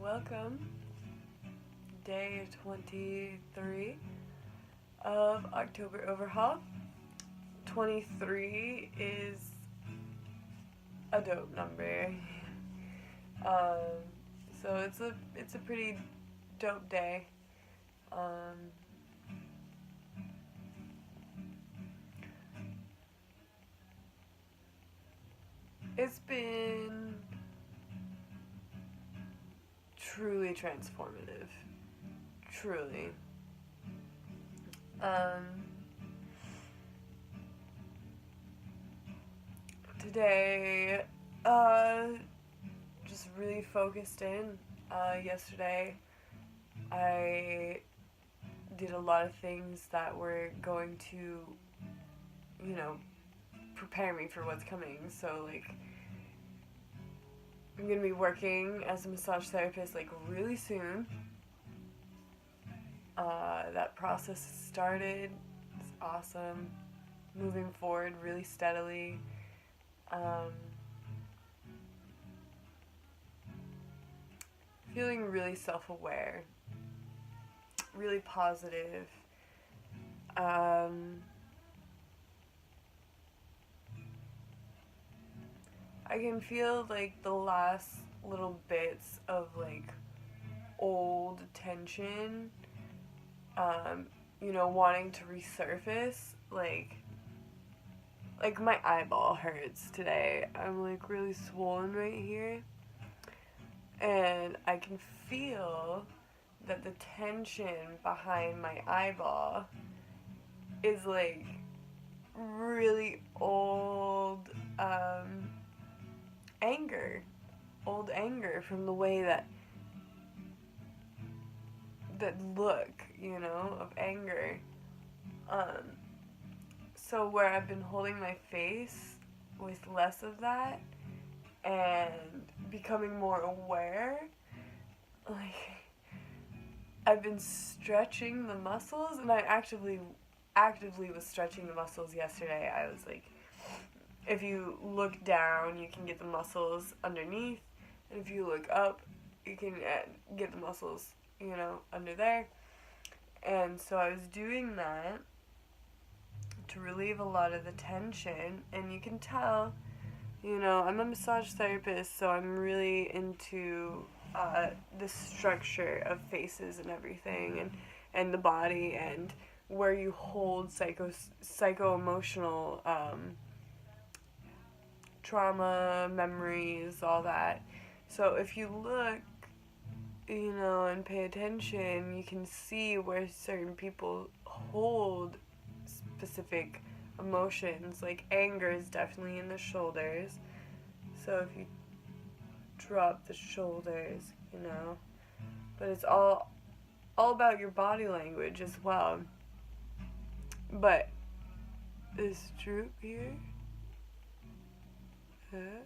Welcome. Day 23 of October Overhaul. 23 is a dope number. Um, so it's a pretty dope day. Um, it's been truly transformative. Truly. Um, Today, just really focused in. Yesterday, I did a lot of things that were going to, you know, prepare me for what's coming. So, like, I'm gonna be working as a massage therapist, like, really soon. That process started. It's awesome. Moving forward really steadily. Feeling really self-aware, really positive. I can feel like the last little bits of like old tension, wanting to resurface. Like my eyeball hurts today. I'm like really swollen right here. And I can feel that the tension behind my eyeball is like really old anger. Old anger from the way that look, of anger. So where I've been holding my face with less of that and becoming more aware, like I've been stretching the muscles, and I actively was stretching the muscles yesterday. I was like, if you look down, you can get the muscles underneath, and if you look up, you can get the muscles, under there. And so I was doing that to relieve a lot of the tension, and you can tell, I'm a massage therapist, so I'm really into the structure of faces and everything, and the body, and where you hold psycho-emotional trauma, memories, all that. So if you look, and pay attention, you can see where certain people hold specific emotions. Like anger is definitely in the shoulders. So if you drop the shoulders, but it's all about your body language as well. But this droop here, it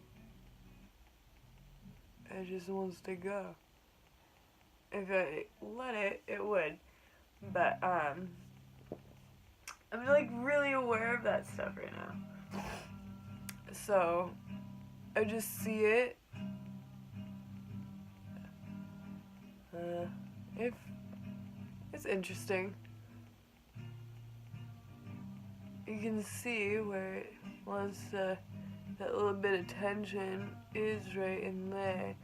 just wants to go. If I let it, it would. But I'm like really aware of that stuff right now. So I just see it. If it's interesting, you can see where it wants to. That little bit of tension is right in there.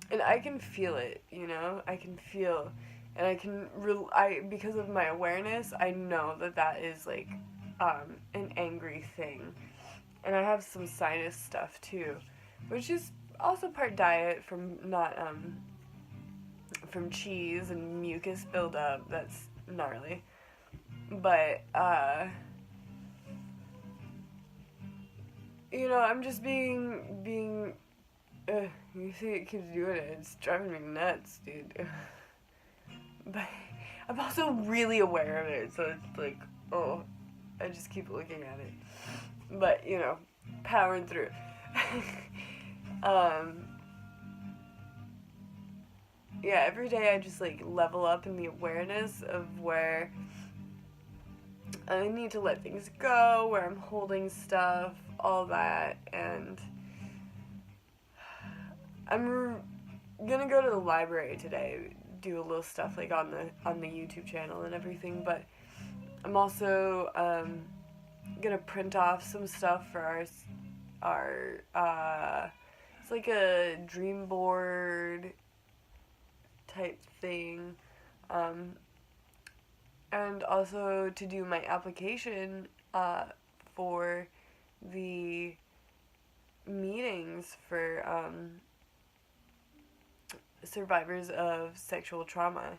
And I can feel it, I can feel, and because of my awareness, I know that is like an angry thing. And I have some sinus stuff too, which is also part diet from not, from cheese and mucus buildup. That's gnarly. But, I'm just being you see it keeps doing it. It's driving me nuts, dude. But I'm also really aware of it, so it's like, oh, I just keep looking at it. But, powering through. Yeah, every day I just, like, level up in the awareness of where I need to let things go, where I'm holding stuff, all that, and gonna go to the library today, do a little stuff like on the YouTube channel and everything, but I'm also gonna print off some stuff for our it's like a dream board type thing, and also to do my application for the meetings for survivors of sexual trauma,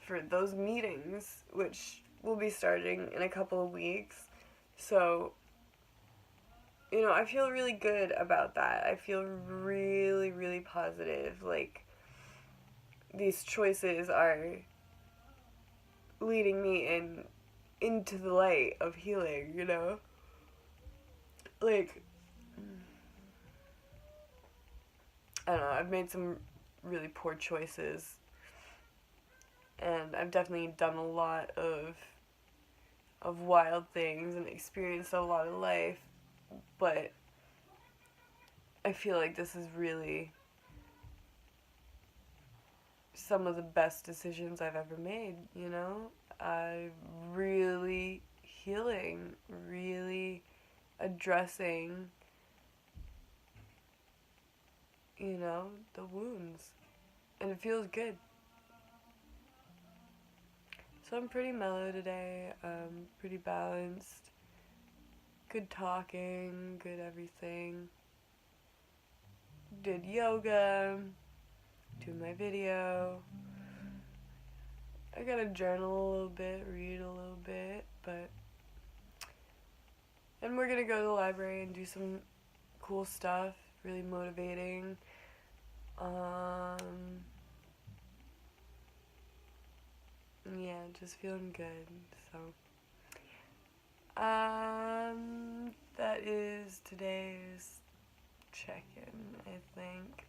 for those meetings, which will be starting in a couple of weeks. So, I feel really good about that. I feel really, really positive. Like, these choices are leading me into the light of healing, Like, I don't know, I've made some really poor choices, and I've definitely done a lot of wild things and experienced a lot of life, but I feel like this is really some of the best decisions I've ever made, I'm really healing, really addressing, the wounds, and it feels good. So I'm pretty mellow today, pretty balanced, good talking, good everything. Did yoga, do my video. I gotta journal a little bit, read a little bit, and we're gonna go to the library and do some cool stuff, really motivating. Yeah, just feeling good, so, that is today's check-in, I think.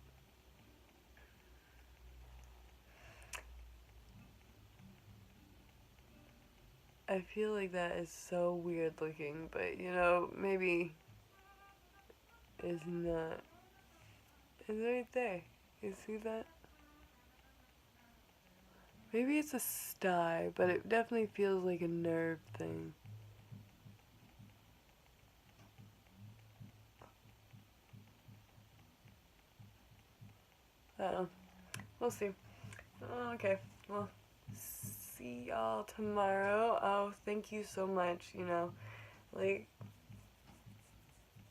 I feel like that is so weird looking, but, maybe it's not. It's right there. You see that? Maybe it's a sty, but it definitely feels like a nerve thing. I don't know. We'll see. Okay, well, see y'all tomorrow. Oh, thank you so much, like,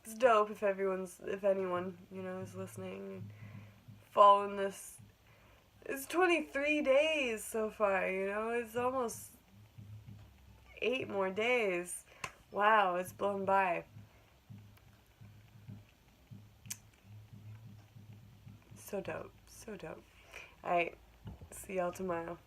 it's dope if anyone, is listening and following this. It's 23 days so far, it's almost 8 more days. Wow, it's blown by. So dope, so dope. Alright, see y'all tomorrow.